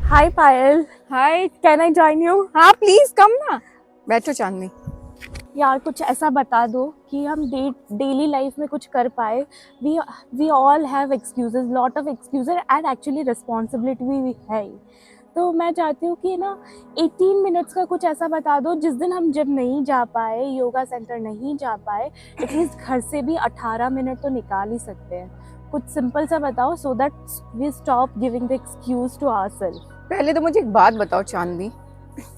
Hi Payal, hi. Can I join you? हाँ please come ना, बैठो चांदनी। यार कुछ ऐसा बता दो कि हम डेली लाइफ में कुछ कर पाए। We all have excuses, lot of excuses and actually responsibility भी है ही। तो मैं चाहती हूँ कि ना 18 मिनट्स का कुछ ऐसा बता दो जिस दिन हम जिम नहीं जा पाए, योगा सेंटर नहीं जा पाए, एटलीस्ट घर से भी 18 मिनट तो निकाल ही सकते हैं। कुछ सिंपल सा बताओ so that we stop giving the excuse to ourselves. पहले तो मुझे एक बात बताओ चांदनी,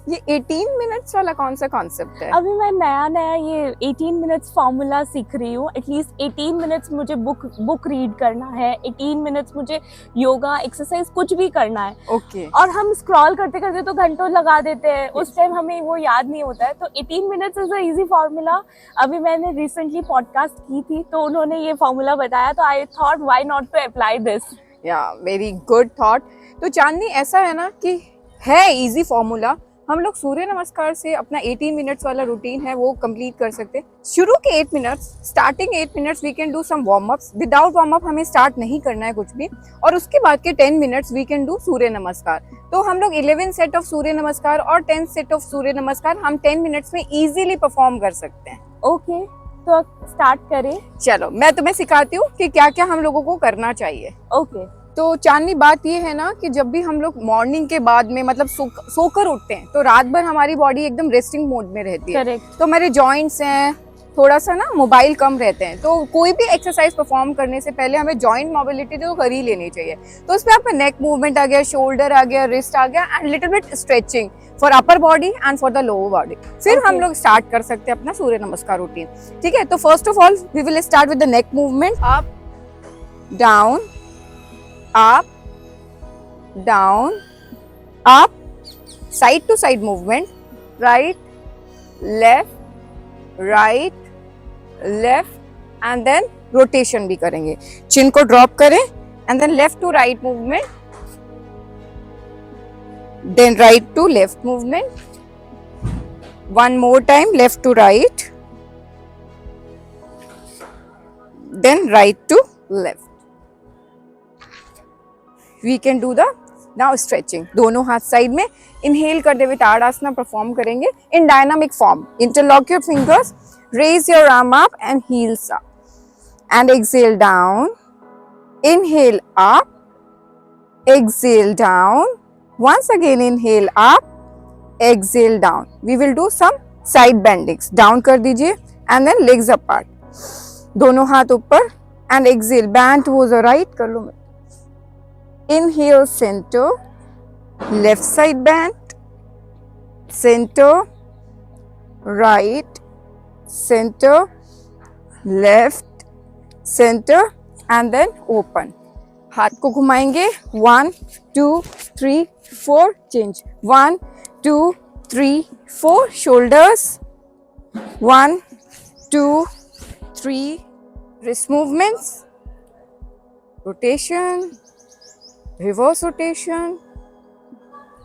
ये 18 मिनट्स वाला कौन सा कॉन्सेप्ट है? अभी मैं नया ये 18 मिनट्स फार्मूला सीख रही हूँ। एटलीस्ट 18 मिनट्स मुझे बुक रीड करना है, 18 मिनट्स मुझे योगा एक्सरसाइज कुछ भी करना है। ओके। और हम स्क्रॉल करते करते तो घंटों लगा देते हैं, उस टाइम हमें वो याद नहीं होता है। तो 18 minutes is a easy formula. अभी मैंने रिसेंटली पॉडकास्ट की थी तो उन्होंने ये फार्मूला बताया, तो I thought why not to apply this. Yeah very good thought. तो चांदनी ऐसा है ना कि है इजी फॉर्मूला, हम लोग सूर्य नमस्कार से अपना 18 मिनट्स वाला रूटीन है वो कंप्लीट कर सकते हैं। शुरू के 8 minutes, starting 8 minutes we can do some warm ups. Without warm up हमें स्टार्ट नहीं करना है कुछ भी। और उसके बाद के 10 मिनट्स वी कैन डू सूर्य नमस्कार। तो हम लोग 11 सेट ऑफ सूर्य नमस्कार और 10 सेट ऑफ सूर्य नमस्कार हम 10 मिनट्स में इजीली परफॉर्म कर सकते हैं। ओके, तो स्टार्ट करें। चलो मैं तुम्हें सिखाती हूँ कि क्या क्या हम लोगों को करना चाहिए। ओके। तो चांदनी बात ये है ना कि जब भी हम लोग मॉर्निंग के बाद में मतलब सोकर उठते हैं तो रात भर हमारी बॉडी एकदम रेस्टिंग मोड में रहती है। करेक्ट। तो हमारे जॉइंट्स हैं थोड़ा सा ना मोबाइल कम रहते हैं। तो कोई भी एक्सरसाइज परफॉर्म करने से पहले हमें जॉइंट मोबिलिटी तो कर ही लेनी चाहिए। तो इसमें आपका नेक मूवमेंट आ गया, शोल्डर आ गया, रिस्ट आ गया and little bit stretching for upper body and for the lower body. फिर हम लोग स्टार्ट कर सकते हैं अपना सूर्य नमस्कार रूटीन। ठीक है, तो first of all we will start with the neck movement. Up down up down up, side to side movement, right left and then rotation भी करेंगे। chin को drop करें and then left to right movement, then right to left movement, one more time left to right, then right to left. We can do the now stretching। दोनों हाथ side में inhale करते हुए Tadasana perform करेंगे इन dynamic form. Interlock your fingers, raise your arm up and heels up and exhale down. Inhale up, exhale down, once again inhale up, exhale down। we will do some side bendings। Down कर दीजिए and then legs apart, दोनों हाथ ऊपर and exhale bend towards the right कर लो। Inhale center, left side bend, center, right, center, left, center and then open। हाथ को घुमाएंगे 1 2 3 4 change 1 2 3 4 shoulders 1 2 3 wrist movements, rotation, reverse rotation।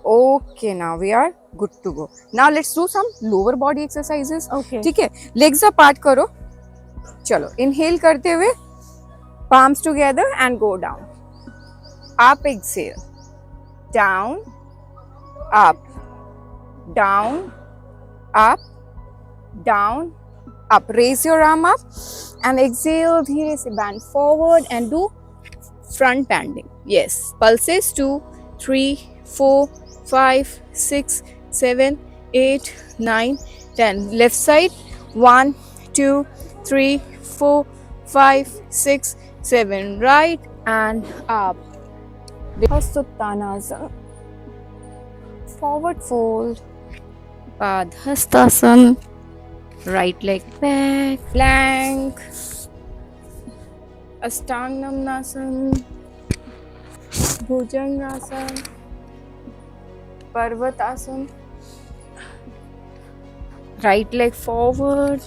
okay, now we are good to go। now let's do some lower body exercises। Okay। ठीक है, legs apart करो। चलो inhale करते हुए palms together and go down, up, exhale, down, up, down, up, down, up। raise your arm up and exhale, धीरे से bend forward and do front bending। yes, pulses 2 3 4 5 6 7 8 9 10। left side 1 2 3 4 5 6 7। right and up, Hasuttanasana, forward fold, Padhastasana, right leg back, plank, Astangnamasana, Bhujangasana, Parvatasana, right leg forward,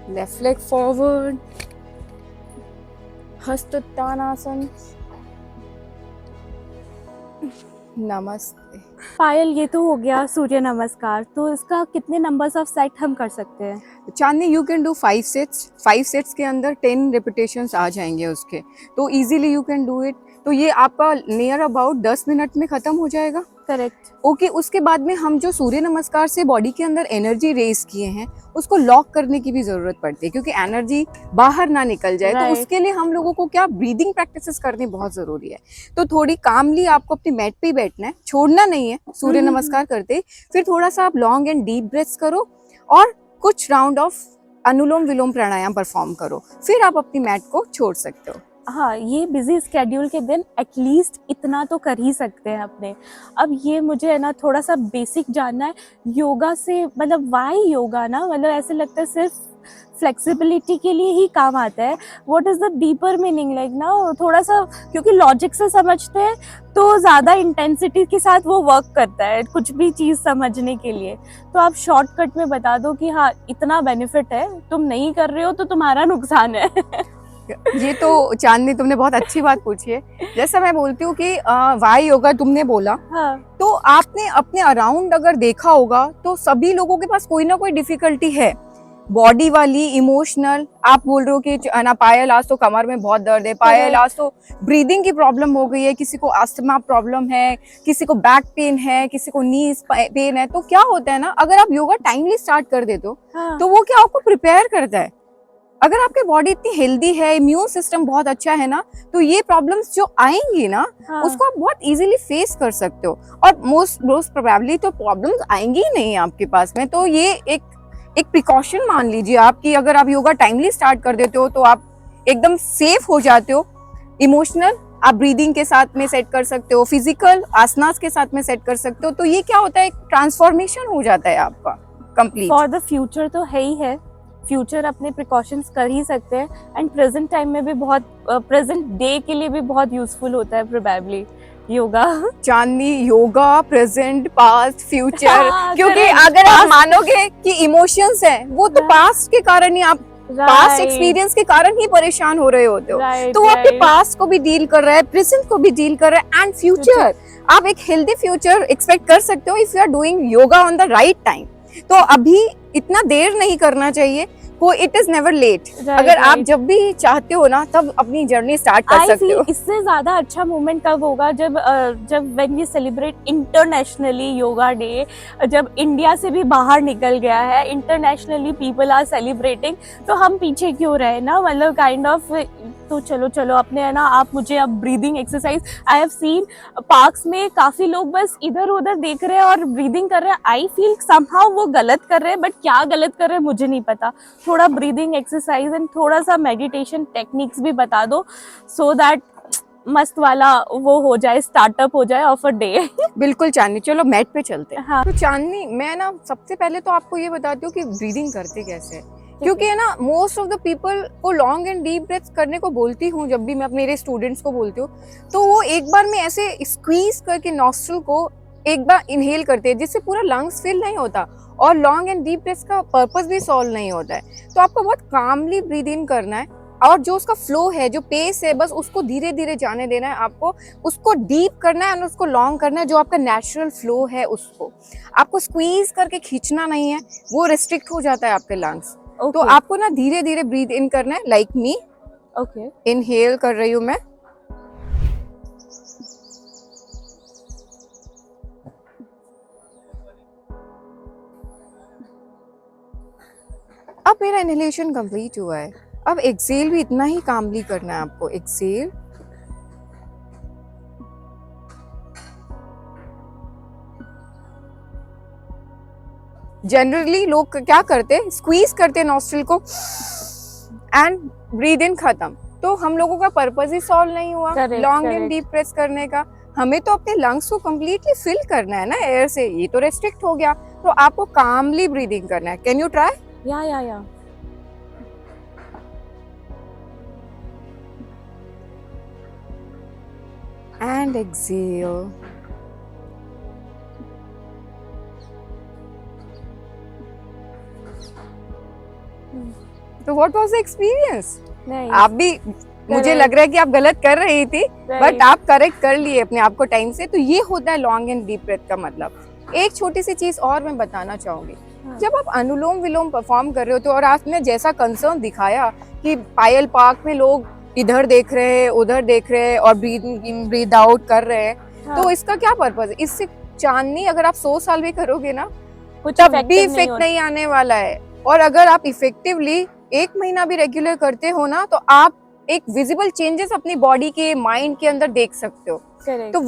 left leg forward, Hasuttanasana। नमस्ते। पायल, ये तो हो गया सूर्य नमस्कार। तो इसका कितने numbers of set हम कर सकते हैं? चांदनी यू कैन डू 5 सेट्स के अंदर 10 रिपीटेशंस आ जाएंगे उसके, तो easily you can do it. तो ये आपका नियर अबाउट 10 मिनट में खत्म हो जाएगा। करेक्ट। ओके, उसके बाद में हम जो सूर्य नमस्कार से बॉडी के अंदर एनर्जी रेज किए हैं उसको लॉक करने की भी जरूरत पड़ती है, क्योंकि एनर्जी बाहर ना निकल जाए। तो उसके लिए हम लोगों को क्या ब्रीदिंग प्रैक्टिसेस करनी बहुत जरूरी है। तो थोड़ी कामली आपको अपनी मैट पे ही बैठना है, छोड़ना नहीं है सूर्य नमस्कार करते। फिर थोड़ा सा आप लॉन्ग एंड डीप ब्रेथ्स करो और कुछ round of anulom vilom pranayama perform करो, फिर आप अपनी मैट को छोड़ सकते हो। हाँ, ये बिजी स्केड्यूल के दिन एटलीस्ट इतना तो कर ही सकते हैं अपने। अब ये मुझे है ना थोड़ा सा बेसिक जानना है योगा से, मतलब वाई योगा ना, मतलब ऐसे लगता है सिर्फ फ्लेक्सिबिलिटी के लिए ही काम आता है। What is the deeper meaning like ना, थोड़ा सा, क्योंकि लॉजिक से समझते हैं तो ज़्यादा इंटेंसिटी के साथ वो वर्क करता है कुछ भी चीज़ समझने के लिए। तो आप शॉर्टकट में बता दो कि हाँ इतना बेनिफिट है, तुम नहीं कर रहे हो तो तुम्हारा नुकसान है। ये तो चांदनी तुमने बहुत अच्छी बात पूछी है। जैसा मैं बोलती हूँ कि वाई योगा तुमने बोला, हाँ। तो आपने अपने अराउंड अगर देखा होगा तो सभी लोगों के पास कोई ना कोई डिफिकल्टी है, बॉडी वाली, इमोशनल। आप बोल रहे हो कि ना पायल आज तो कमर में बहुत दर्द है, पायल आज तो ब्रीदिंग की प्रॉब्लम हो गई है, किसी को अस्थमा प्रॉब्लम है, किसी को बैक पेन है, किसी को नीज पेन है। तो क्या होता है ना, अगर आप योगा टाइमली स्टार्ट कर देते हो हाँ। तो वो क्या आपको प्रिपेयर करता है। अगर आपकी बॉडी इतनी हेल्दी है, इम्यून सिस्टम बहुत अच्छा है ना, तो ये प्रॉब्लम्स जो आएंगी ना, हाँ। उसको आप बहुत इजीली फेस कर सकते हो। और मोस्ट प्रोबेबली तो प्रॉब्लम्स आएंगी ही नहीं आपके पास में। तो ये एक प्रिकॉशन मान लीजिए आपकी, अगर आप योगा टाइमली स्टार्ट कर देते हो तो आप एकदम सेफ हो जाते हो। इमोशनल आप ब्रीदिंग के साथ में सेट कर सकते हो, फिजिकल आसनास के साथ में सेट कर सकते हो। तो ये क्या होता है, एक ट्रांसफॉर्मेशन हो जाता है आपका कंप्लीट। फॉर द फ्यूचर तो है ही है, फ्यूचर अपने प्रिकॉशंस कर ही सकते हैं, एंड प्रेजेंट टाइम में भी बहुत, प्रेजेंट डे के लिए भी बहुत यूजफुल होता है प्रोबेबली योगा। चांदनी योगा प्रेजेंट पास्ट फ्यूचर, हाँ, क्योंकि correct, अगर आप मानोगे कि इमोशंस हैं वो तो पास्ट के कारण ही, आप पास्ट एक्सपीरियंस के कारण ही परेशान हो रहे होते हो। तो वो आपके पास्ट को भी डील कर रहा है, प्रेजेंट को भी डील कर रहा है, एंड फ्यूचर। आप एक हेल्दी फ्यूचर एक्सपेक्ट कर सकते हो if you are doing yoga on the right time. तो अभी इतना देर नहीं करना चाहिए, इट इज नेवर लेट। अगर आप जब भी चाहते हो ना, तब अपनी जर्नी स्टार्ट कर सकते हो। इससे ज्यादा अच्छा मोमेंट कब होगा, जब when we celebrate internationally yoga day, जब इंडिया से भी बाहर निकल गया है, इंटरनेशनली पीपल आर सेलिब्रेटिंग, तो हम पीछे क्यों रहे ना, मतलब काइंड ऑफ। तो चलो अपने है ना, आप मुझे अब breathing exercise, I have seen parks में काफी लोग बस इधर उधर देख रहे हैं और ब्रीदिंग कर रहे हैं। आई फील समहाउ वो गलत कर रहे हैं, बट क्या गलत कर रहे हैं मुझे नहीं पता। थोड़ा ब्रीदिंग एक्सरसाइज एंड थोड़ा सा मेडिटेशन टेक्निक्स भी बता दो, सो दैट मस्त वाला वो हो जाए, स्टार्टअप हो जाए ऑफ अ डे। बिल्कुल चांदनी, चलो मैट पे चलते हैं। हाँ। तो चांदनी, मैं ना सबसे पहले तो आपको ये बताती हूँ कि ब्रीदिंग करते कैसे है, क्योंकि है ना मोस्ट ऑफ द पीपल को लॉन्ग एंड डीप ब्रेथ्स करने को बोलती हूँ। जब भी मैं मेरे स्टूडेंट्स को बोलती हूँ तो वो एक बार में ऐसे स्क्वीज करके नॉस्ट्रल को एक बार इनहेल करते हैं, जिससे पूरा लंग्स फिल नहीं होता और लॉन्ग एंड डीप ब्रेथ्स का पर्पस भी सॉल्व नहीं होता है। तो आपको बहुत कामली ब्रीद इन करना है, और जो उसका फ्लो है, जो पेस है, बस उसको धीरे धीरे जाने देना है आपको। उसको डीप करना है और उसको लॉन्ग करना है। जो आपका नेचुरल फ्लो है उसको आपको स्क्वीज करके खींचना नहीं है, वो रिस्ट्रिक्ट हो जाता है आपके लंग्स। तो आपको ना धीरे धीरे ब्रीद इन करना है, लाइक मी। ओके, इनहेल कर रही हूँ मैं, अब मेरा इनहेलेशन कंप्लीट हुआ है। अब एक्सेल भी इतना ही कामली करना है आपको। एक्सेल, जनरली लोग क्या करते हैं, स्क्वीज करते हैं नॉस्ट्रिल को एंड ब्रीद इन, खत्म। तो हम लोगों का पर्पस ही सॉल्व नहीं हुआ लॉन्ग एंड डीप प्रेस करने का। हमें तो अपने लंग्स को कंप्लीटली फिल करना है ना एयर से, ये तो रेस्ट्रिक्ट हो गया। तो आपको कामली ब्रीदिंग करना है। Can you try? या and exhale. तो what was the experience? आप भी, मुझे लग रहा है कि आप गलत कर रही थी, बट आप करेक्ट कर लिए अपने आप को टाइम से। तो ये होता है लॉन्ग एंड डीप ब्रेथ का मतलब। एक छोटी सी चीज और मैं बताना चाहूंगी हाँ। जब आप अनुलोम विलोम परफॉर्म कर रहे हो तो, और आपने जैसा कंसर्न दिखाया कि पायल पार्क में लोग इधर देख रहे हैं उधर देख रहे हैं और ब्रीद इन ब्रीद आउट कर रहे हैं, हाँ। तो इसका क्या पर्पज है? इससे चांदनी अगर आप 100 साल भी करोगे ना कुछ तब भी effective नहीं इफेक्ट नहीं आने वाला है। और अगर आप इफेक्टिवली 1 महीना भी रेगुलर करते हो ना तो आप एक विजिबल चेंजेस अपनी बॉडी के माइंड के अंदर देख सकते हो। Correct. तो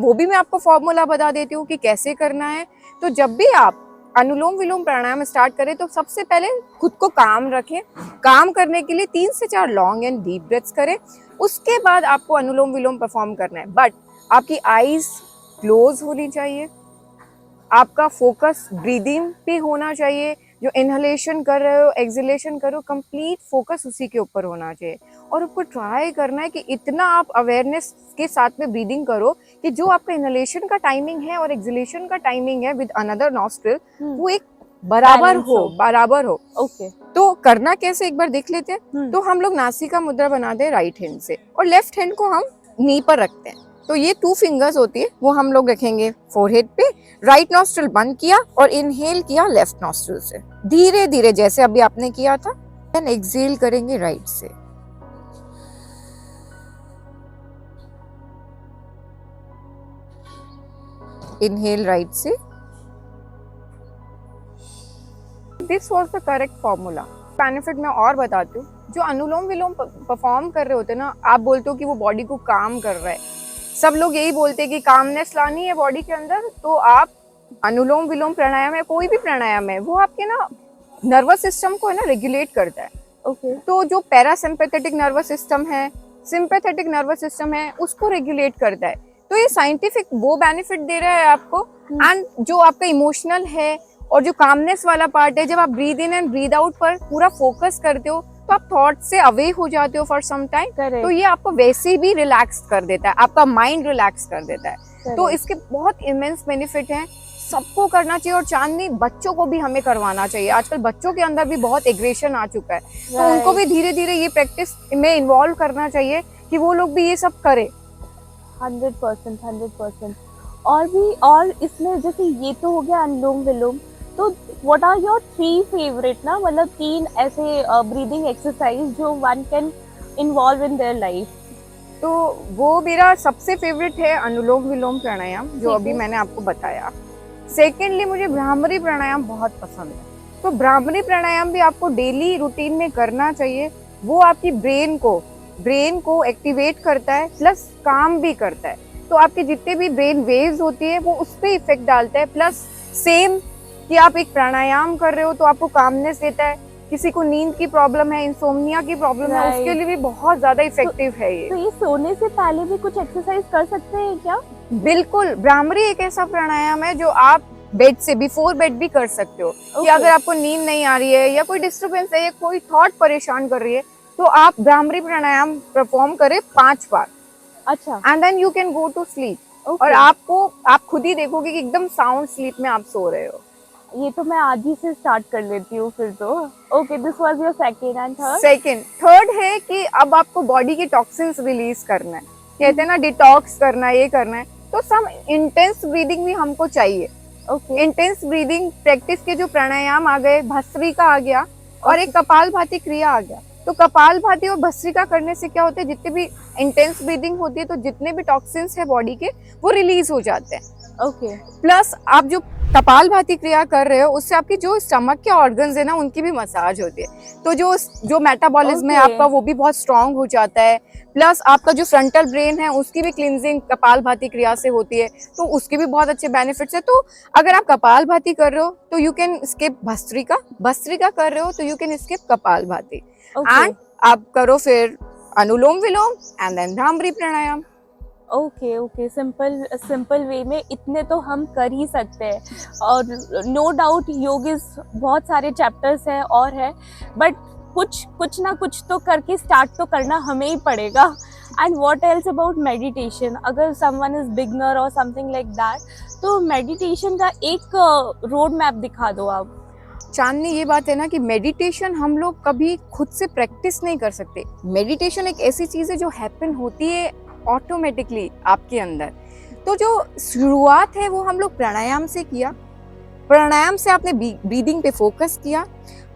वो भी मैं आपको फॉर्मूला बता देती हूँ कि कैसे करना है। तो जब भी आप अनुलोम विलोम प्राणायाम स्टार्ट करें तो सबसे पहले खुद को काम रखें। काम करने के लिए 3 से 4 लॉन्ग एंड डीप ब्रेथ्स करें। उसके बाद आपको अनुलोम विलोम परफॉर्म करना है, बट आपकी आईज क्लोज होनी चाहिए, आपका फोकस ब्रीदिंग पे होना चाहिए। जो इनहलेशन कर रहे हो एक्सहेलेशन करो, कंप्लीट फोकस उसी के ऊपर होना चाहिए। और आपको ट्राई करना है कि इतना आप अवेयरनेस के साथ में ब्रीदिंग करो कि जो आपका इनहलेशन का टाइमिंग है और एक्सहेलेशन का टाइमिंग है विद अनदर नॉस्ट्रिल वो एक बराबर हो। Okay. तो करना कैसे एक बार देख लेते हैं। तो हम लोग नासिका मुद्रा बनाते हैं राइट हैंड से और लेफ्ट हैंड को हम नी पर रखते हैं। तो ये 2 फिंगर्स होती है वो हम लोग रखेंगे फोरहेड पे। राइट नॉस्ट्रिल बंद किया और इनहेल किया लेफ्ट नॉस्ट्रिल से, धीरे धीरे जैसे अभी आपने किया था। देन एक्सहेल करेंगे राइट से। इनहेल राइट से। This was the correct formula. Benefit मैं और बताती हूँ। जो अनुलोम विलोम परफॉर्म कर रहे होते हैं ना, आप बोलते हो कि वो बॉडी को काम कर रहा है। सब लोग यही बोलते हैं कि कामनेस लानी है बॉडी के अंदर, तो आप अनुलोम विलोम प्राणायाम है, कोई भी प्राणायाम है, वो आपके ना नर्वस सिस्टम को है ना रेगुलेट करता है। Okay. तो जो पैरासिम्पैथेटिक नर्वस सिस्टम है, सिंपैथेटिक नर्वस सिस्टम है, उसको रेगुलेट करता है। तो ये साइंटिफिक वो बेनिफिट दे रहा है आपको। एंड जो आपका इमोशनल है और जो कामनेस वाला पार्ट है, जब आप breathe in and breathe out पर पूरा फोकस करते हो तो आप थॉट से अवे हो जाते हो फॉर सम टाइम। तो ये आपको वैसे भी रिलैक्स कर देता है, आपका माइंड रिलैक्स कर देता है। तो इसके बहुत इमेंस बेनिफिट हैं, सबको करना चाहिए। और चांदनी बच्चों को भी हमें करवाना चाहिए। आजकल बच्चों के अंदर भी बहुत एग्रेशन आ चुका है, तो उनको भी धीरे धीरे ये प्रैक्टिस में इन्वॉल्व करना चाहिए कि वो लोग भी ये सब करें। 100%। और इसमें जैसे ये तो हो गया अनुलोम विलोम, तो व्हाट आर योर 3 फेवरेट ना, मतलब 3 ऐसे ब्रीदिंग एक्सरसाइज जो one can involve in their life? तो वो मेरा सबसे फेवरेट है अनुलोम विलोम प्राणायाम, जो अभी मैंने आपको बताया। सेकेंडली मुझे भ्रामरी प्राणायाम बहुत पसंद है। तो भ्रामरी प्राणायाम भी आपको डेली रूटीन में करना चाहिए। वो आपकी ब्रेन को एक्टिवेट करता है, प्लस काम भी करता है। तो आपके जितने भी ब्रेन वेव्स होती है वो उस पर इफेक्ट डालता है। प्लस सेम कि आप एक प्राणायाम कर रहे हो तो आपको कामनेस देता है। किसी को नींद की प्रॉब्लम है, इंसोम्निया की प्रॉब्लम है, उसके लिए भी बहुत ज्यादा इफेक्टिव है ये। तो ये सोने से पहले भी कुछ एक्सरसाइज कर सकते हैं क्या? बिल्कुल, भ्रामरी एक ऐसा प्राणायाम है जो आप बेड से बिफोर बेड भी कर सकते हो। कि अगर आपको नींद नहीं आ रही है या कोई डिस्टर्बेंस है या कोई थॉट परेशान कर रही है तो आप भ्रामरी प्राणायाम परफॉर्म करें 5 बार। अच्छा। And then you can go to sleep. और आप खुद ही देखोगे कि एकदम साउंड स्लीप में आप सो रहे हो। ये तो मैं आज ही से स्टार्ट कर लेती हूँ फिर तो। Okay, this was your second and third. Third है कि अब आपको बॉडी की टॉक्सिन्स रिलीज करना है, कहते हैं ना डिटॉक्स करना है, ये करना है। तो सम इंटेंस ब्रीदिंग भी हमको चाहिए। इंटेंस ब्रीदिंग प्रैक्टिस के जो प्राणायाम आ गए, भस्त्रिका आ गया और एक कपालभाति क्रिया आ गया। तो कपालभाति और भस्त्रिका करने से क्या होता है, जितने भी इंटेंस ब्रीदिंग होती है तो जितने भी टॉक्सिन्स है बॉडी के वो रिलीज हो जाते हैं। प्लस आप जो कपालभाति क्रिया कर रहे हो उससे आपकी जो स्टमक के ऑर्गन्स है ना उनकी भी मसाज होती है। तो जो मेटाबॉलिज्म है आपका वो भी बहुत स्ट्रांग हो जाता है। प्लस आपका जो फ्रंटल ब्रेन है उसकी भी क्लींजिंग कपालभाति क्रिया से होती है, तो उसके भी बहुत अच्छे बेनिफिट्स है। तो अगर आप कपालभाति कर रहे हो तो यू कैन स्किप भस्त्रिका कर रहे हो तो you can skip Kapalbhati. And आप करो फिर Anulom Vilom and then Bhramari Pranayama. Okay, simple way में इतने तो हम कर ही सकते हैं। और नो डाउट योग इज बहुत सारे चैप्टर्स है और है, बट कुछ ना कुछ तो करके स्टार्ट तो करना हमें ही पड़ेगा। And what else about meditation? अगर समवन इज बिगनर और समथिंग लाइक दैट, तो मेडिटेशन का एक रोड मैप दिखा दो आप। चांदनी, ये बात है ना कि मेडिटेशन हम लोग कभी खुद से प्रैक्टिस नहीं कर सकते। मेडिटेशन एक ऐसी चीज है जो हैपन होती है ऑटोमेटिकली आपके अंदर। तो जो शुरुआत है वो हम लोग प्राणायाम से किया, प्राणायाम से आपने ब्रीदिंग पे फोकस किया,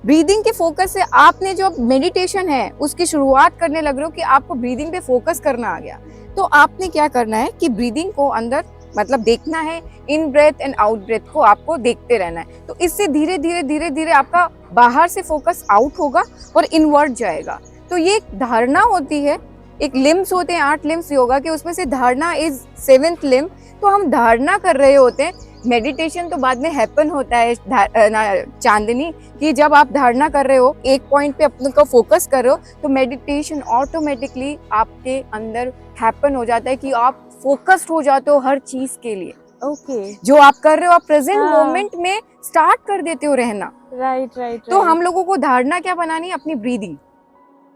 ब्रीदिंग के फोकस से आपने जो मेडिटेशन है उसकी शुरुआत करने लग रहे हो कि आपको ब्रीदिंग पे फोकस करना आ गया, तो आपने क्या करना है कि ब्रीदिंग को अंदर मतलब देखना है, इन ब्रेथ एंड आउट ब्रेथ को आपको देखते रहना है। तो इससे धीरे धीरे धीरे धीरे आपका बाहर से फोकस आउट होगा और इनवर्ट जाएगा। तो ये एक धारणा होती है, एक लिम्स होते हैं 8 लिम्स योगा के, उसमें से धारणा इज 7th लिम्ब। तो हम धारणा कर रहे होते हैं, मेडिटेशन तो बाद में हैपन होता है चांदनी, कि जब आप धारणा कर रहे हो एक पॉइंट पे अपने को फोकस कर रहे हो तो मेडिटेशन ऑटोमेटिकली आपके अंदर हैपन हो जाता है कि आप फोकस्ड हो जाते हो हर चीज के लिए। ओके, जो आप कर रहे हो आप प्रेजेंट हाँ। मोमेंट में स्टार्ट कर देते हो रहना। Right right. तो हम लोगों को धारणा क्या बनानी है, अपनी ब्रीदिंग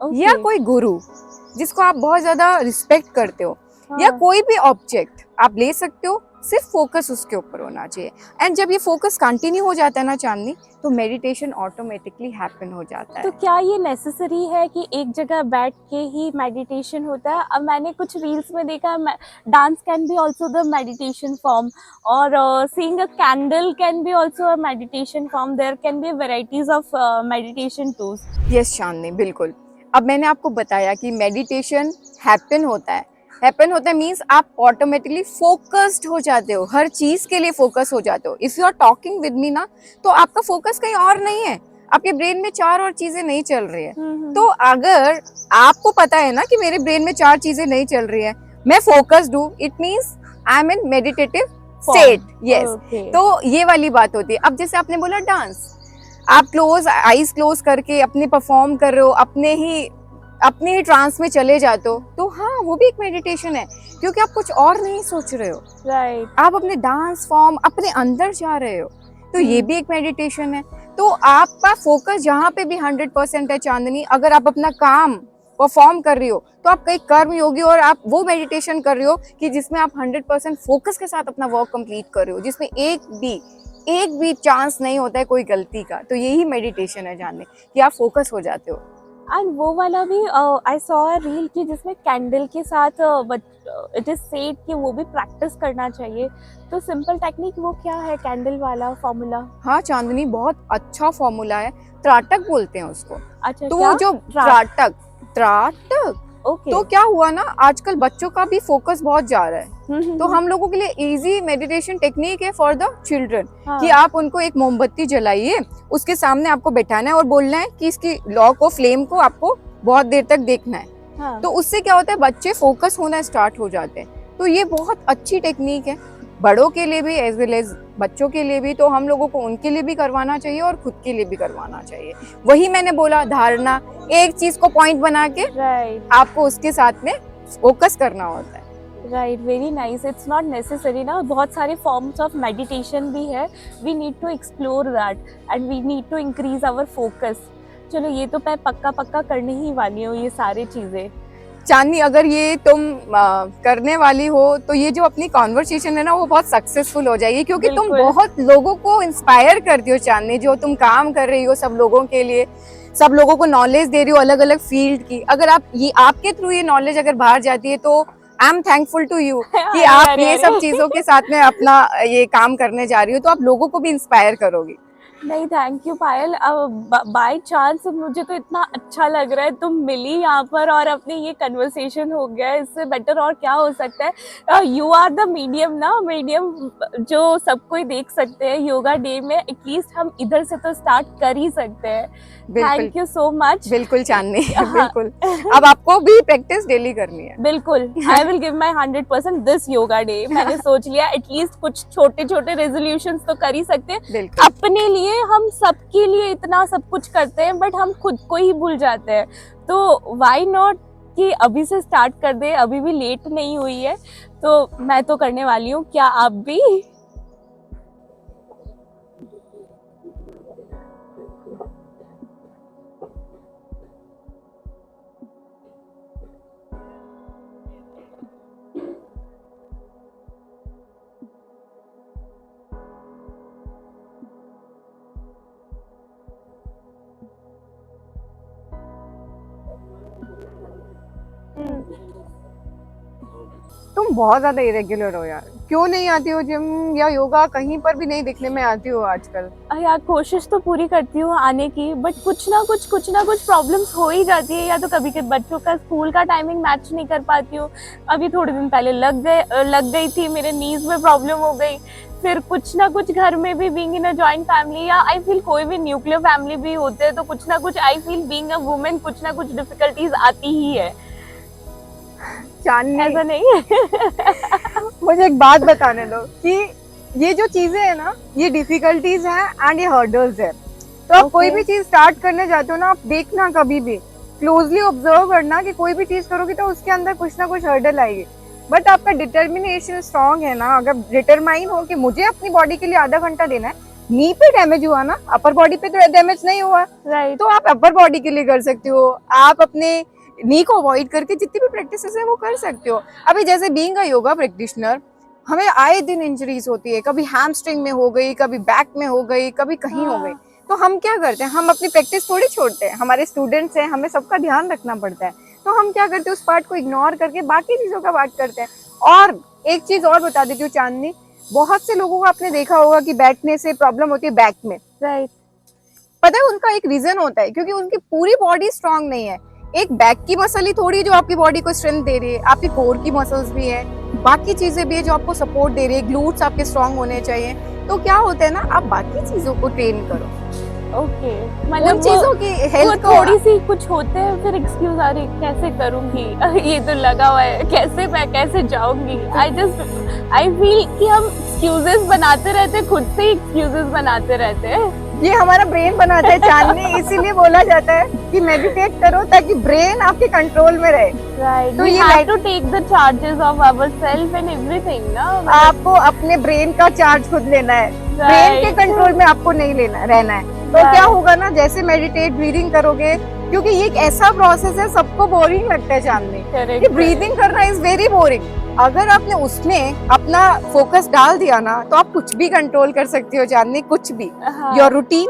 ओके, या कोई गुरु जिसको आप बहुत ज्यादा रिस्पेक्ट करते हो, हाँ। या कोई भी ऑब्जेक्ट आप ले सकते हो, सिर्फ फोकस उसके ऊपर होना चाहिए। एंड जब ये फोकस कंटिन्यू हो जाता है ना चांदनी, तो मेडिटेशन ऑटोमेटिकली हैपन हो जाता तो है। क्या ये नेसेसरी है कि एक जगह बैठ के ही मेडिटेशन होता है? अब मैंने कुछ रील्स में देखा है dance can be also the meditation form, और seeing a candle can be also a meditation form, there can be varieties of meditation tools. Yes Chandni, बिल्कुल। अब मैंने आपको बताया कि मेडिटेशन हैपन होता है, हैपन होता है मीन्स आप ऑटोमेटिकली फोकस्ड हो जाते हो, हर चीज के लिए फोकस हो जाते हो। If you are talking with me ना, तो आपका फोकस कहीं और नहीं है, आपके ब्रेन में 4 और चीजें नहीं चल रही है। तो अगर आपको पता है ना कि मेरे ब्रेन में 4 चीजें नहीं चल रही है, मैं फोकस्ड हूँ, it means I am in meditative state. Yes, तो ये वाली बात होती है। अब जैसे आपने बोला डांस, आप आईज क्लोज करके अपने परफॉर्म कर रहे हो, अपने ही ट्रांस में चले जाते हो, तो हाँ वो भी एक मेडिटेशन है, क्योंकि आप कुछ और नहीं सोच रहे हो, राइट। आप अपने डांस फॉर्म अपने अंदर जा रहे हो, तो ये भी एक मेडिटेशन है। तो आपका फोकस जहाँ पे भी 100% है चांदनी, अगर आप अपना काम परफॉर्म कर रही हो तो आप कई कर्म योगी और आप वो मेडिटेशन कर रहे हो कि जिसमें आप 100% फोकस के साथ अपना वर्क कंप्लीट कर रहे हो, जिसमें एक भी चांस नहीं होता है कोई गलती का। तो यही मेडिटेशन है जानने कि आप फोकस हो जाते हो। एंड वो वाला भी आई सॉ अ रील की जिसमें कैंडल के साथ इट इज सेड कि वो भी प्रैक्टिस करना चाहिए। तो सिंपल टेक्निक वो क्या है कैंडल वाला फॉर्मूला? हाँ चांदनी, बहुत अच्छा फॉर्मूला है, त्राटक बोलते हैं उसको। अच्छा, तो क्या? जो त्राटक ओके। तो क्या हुआ ना, आजकल बच्चों का भी फोकस बहुत जा रहा है, तो हम्म। हम लोगों के लिए इजी मेडिटेशन टेक्निक है फॉर द चिल्ड्रन, हाँ। कि आप उनको एक मोमबत्ती जलाइए, उसके सामने आपको बैठाना है और बोलना है कि इसकी लॉ को, फ्लेम को आपको बहुत देर तक देखना है। हाँ। तो उससे क्या होता है, बच्चे फोकस होना स्टार्ट हो जाते हैं। तो ये बहुत अच्छी टेक्निक है, बड़ों के लिए भी एज वेल एज बच्चों के लिए भी। तो हम लोगों को उनके लिए भी करवाना चाहिए और खुद के लिए भी करवाना चाहिए। वही मैंने बोला, धारणा, एक चीज को पॉइंट बना के राइट आपको उसके साथ में फोकस करना होता है। Right, very nice. It's not necessary ना, बहुत सारे फॉर्म्स ऑफ मेडिटेशन भी है, we need to explore that and we need to increase our focus. चलो, ये तो मैं पक्का पक्का करने ही वाली हूँ ये सारी चीज़ें। चांदनी, अगर ये तुम करने वाली हो तो ये जो अपनी कॉन्वर्सेशन है ना, वो बहुत सक्सेसफुल हो जाएगी, क्योंकि तुम बिल्कुल। बहुत लोगों को इंस्पायर करती हो चांदनी। जो तुम काम कर रही हो सब लोगों के लिए, सब लोगों को नॉलेज दे रही हो अलग अलग फील्ड की। अगर आपके थ्रू ये नॉलेज अगर बाहर जाती है तो I am thankful to you कि अरे, आप अरे, ये अरे। सब चीजों के साथ में अपना ये काम करने जा रही हो, तो आप लोगों को भी इंस्पायर करोगी। नहीं, थैंक यू पायल। अब बाय चांस मुझे तो इतना अच्छा लग रहा है तुम मिली यहाँ पर और अपने ये कन्वर्सेशन हो गया, इससे बेटर और क्या हो सकता है। यू आर द मीडियम ना, मीडियम जो सब कोई देख सकते हैं योगा डे में। एटलीस्ट हम इधर से तो स्टार्ट कर ही सकते हैं। Thank you so much. बिल्कुल चांदनी, हाँ। बिल्कुल। अब आपको भी प्रैक्टिस डेली करनी है। बिल्कुल, I will give my 100% this yoga day. मैंने सोच लिया एटलीस्ट कुछ छोटे छोटे रेजोल्यूशंस तो कर ही सकते हैं। बिल्कुल। अपने लिए, हम सबके लिए इतना सब कुछ करते हैं बट हम खुद को ही भूल जाते हैं। तो व्हाई नॉट कि अभी से स्टार्ट कर दे, अभी भी लेट नहीं हुई है। तो मैं तो करने वाली हूँ, क्या आप भी? तुम बहुत ज्यादा इरेग्युलर हो यार, क्यों नहीं आती हो जिम या योगा? कहीं पर भी नहीं दिखने में आती हो आजकल। यार कोशिश तो पूरी करती हूँ आने की, बट कुछ ना कुछ प्रॉब्लम्स हो ही जाती है। या तो कभी के बच्चों का स्कूल का टाइमिंग मैच नहीं कर पाती हूँ। अभी थोड़े दिन पहले लग गई थी, मेरे नीज में प्रॉब्लम हो गई। फिर कुछ ना कुछ घर में भी, being in a joint family, या आई फील कोई भी न्यूक्लियर फैमिली भी होते हैं, तो कुछ ना कुछ I feel being a women कुछ ना कुछ डिफिकल्टीज आती ही है। चांदनी, ऐसा नहीं है। मुझे एक बात बताने दो कि ये जो चीजें है ना, ये डिफिकल्टीज हैं एंड ये हर्डल्स है। तो आप कोई भी चीज स्टार्ट करने जाते हो ना, आप देखना कभी भी क्लोजली ऑब्जर्व करना कि कोई भी चीज करोगे तो उसके अंदर कुछ ना कुछ हर्डल आएगी। बट आपका डिटर्मिनेशन स्ट्रांग है ना, अगर डिटरमाइन हो कि मुझे अपनी बॉडी के लिए आधा घंटा देना है, नी पे डैमेज हुआ ना, अपर बॉडी पे तो डैमेज नहीं हुआ, राइट। तो आप अपर बॉडी के लिए कर सकते हो। आप अपने नी को अवॉइड करके जितनी भी प्रैक्टिस है वो कर सकते हो। अभी जैसे बीइंग अ योगा प्रैक्टिशनर, हमें आए दिन इंजरीज होती है, कभी हैमस्ट्रिंग में हो गई, कभी बैक में हो गई, कभी कहीं हो गई। तो हम क्या करते हैं, हम अपनी प्रैक्टिस थोड़ी छोड़ते हैं। हमारे स्टूडेंट्स हैं, हमें सबका ध्यान रखना पड़ता है। तो हम क्या करते हैं, उस पार्ट को इग्नोर करके बाकी चीजों का बात करते हैं। और एक चीज और बता देती हूँ चांदनी, बहुत से लोगों को आपने देखा होगा कि बैठने से प्रॉब्लम होती है बैक में। राइट। पता है उनका एक रीजन होता है, क्योंकि उनकी पूरी बॉडी स्ट्रांग नहीं है। एक बैक की मसल ही थोड़ी जो आपकी बॉडी को स्ट्रेंथ दे रही है, आपकी कोर की मसल्स भी है, बाकी चीजें भी है जो आपको सपोर्ट दे रही है। ग्लूट्स आपके स्ट्रांग होने चाहिए। तो क्या होता है ना, आप बाकी चीजों को ट्रेन करो। ओके, उन मतलब चीजों की हेल्थ को थोड़ी सी कुछ होते हैं, फिर एक्सक्यूज आ रही कैसे करूंगी, ये तो लगा हुआ है, कैसे मैं कैसे जाऊंगी। आई फील कि हम एक्सक्यूजेस बनाते रहते हैं, खुद से ही एक्सक्यूजेस बनाते रहते हैं। ये हमारा ब्रेन बनाता है चांदनी, इसीलिए बोला जाता है कि मेडिटेट करो ताकि ब्रेन आपके कंट्रोल में रहे। राइट, तो वी ये have to take the charges of ourselves and everything ना। आपको अपने ब्रेन का चार्ज खुद लेना है, ब्रेन के कंट्रोल में आपको नहीं लेना रहना है। तो क्या होगा ना, जैसे मेडिटेट ब्रीदिंग करोगे, क्योंकि ये एक ऐसा प्रोसेस है, सबको बोरिंग लगता है जानने, Correct, कि ब्रीदिंग करना इज वेरी बोरिंग। अगर आपने उसमें अपना फोकस डाल दिया ना, तो आप कुछ भी कंट्रोल कर सकती हो जानने, कुछ भी। हाँ। Your routine,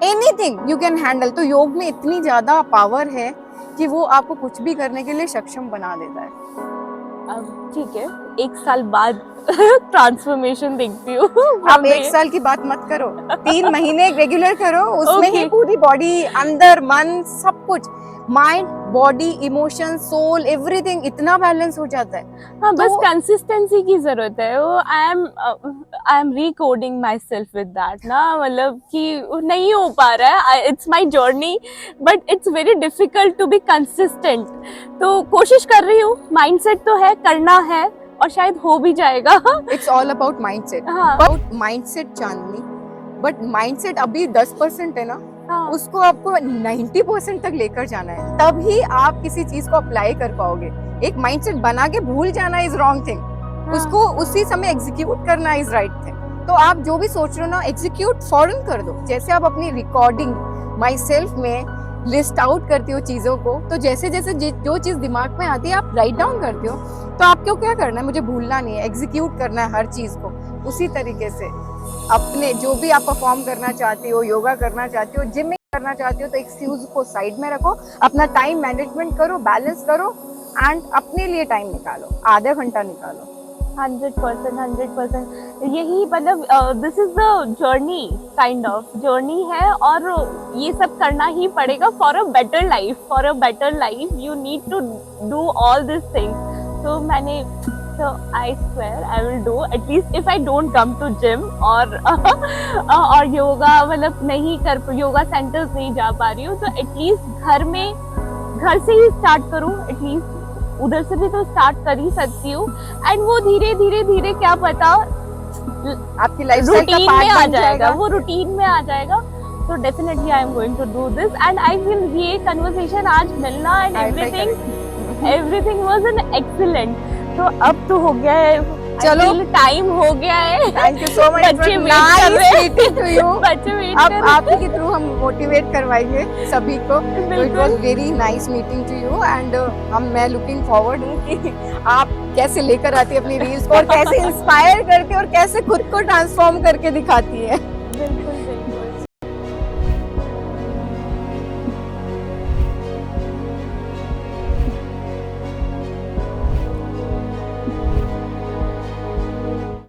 anything you can handle. तो योग में इतनी ज्यादा पावर है कि वो आपको कुछ भी करने के लिए सक्षम बना देता है। अब ठीक है, 1 साल बाद ट्रांसफॉर्मेशन देखती हूँ। आप 1 साल की बात मत करो, 3 महीने रेगुलर करो, उसमें ही Okay. पूरी बॉडी, अंदर मन, सब कुछ, mind, body, emotion, soul, everything इतना बैलेंस हो जाता है। हाँ, बस तो- कंसिस्टेंसी की जरूरत है। वो I am recording myself with that ना, मतलब कि नहीं हो पा रहा है। It's my journey, but it's very difficult to be consistent. तो कोशिश कर रही हूँ, माइंडसेट तो है, करना है, और शायद हो भी जाएगा। It's all about mindset. हाँ। About mindset Chandni, but mindset अभी 10% है ना, हाँ, उसको आपको 90% तक लेकर जाना है, तभी आप किसी चीज को अप्लाई कर पाओगे। एक माइंडसेट बना के भूल जाना इज रॉन्ग थिंग, उसको उसी समय एग्जीक्यूट करना इज राइट थिंग। तो आप जो भी सोच रहे हो ना, एग्जीक्यूट फौरन कर दो। जैसे आप अपनी रिकॉर्डिंग माई सेल्फ में लिस्ट आउट करती हो चीजों को, तो जैसे जैसे जो चीज दिमाग में आती है आप राइट डाउन करते हो। तो आपको क्या करना है, मुझे भूलना नहीं है, एग्जीक्यूट करना है हर चीज को। उसी तरीके से अपने जो भी आप परफॉर्म करना चाहती हो, योगा करना चाहती हो, जिम में करना चाहती हो, तो एक्सक्यूज को साइड में रखो, अपना टाइम मैनेजमेंट करो, बैलेंस करो, एंड अपने लिए टाइम निकालो, आधा घंटा निकालो। 100%। यही मतलब this is the journey, kind of journey है, और ये सब करना ही पड़ेगा for a better life. For a better life you need to do all this things. तो मैंने, so I swear I will do, at least if I don't come to gym और योगा मतलब नहीं कर, योगा सेंटर्स नहीं जा पा रही हूँ, तो एटलीस्ट घर से ही स्टार्ट करूँ। एटलीस्ट उधर से भी तो स्टार्ट कर ही सकती हूँ, एंड वो धीरे धीरे क्या पता आपकी लाइफस्टाइल का रूटीन पार्ट में आ बन जाएगा, वो रूटीन में आ जाएगा। तो definitely I am going to do this, and I feel ये कन्वर्सेशन आज मिलना and everything was an excellent. तो अब तो हो गया है, चलो टाइम हो गया है। थैंक यू सो मच, बच्चे वेट कर रहे हैं, बच्चे वेट अब कर रहे आप ही के थ्रू हम मोटिवेट करवाएंगे सभी को। तो it was very nice meeting to you, and मैं लुकिंग फॉरवर्ड हूँ कि आप कैसे लेकर आती है अपनी रील्स को, और कैसे इंस्पायर करती है, और कैसे खुद को ट्रांसफॉर्म करके दिखाती है।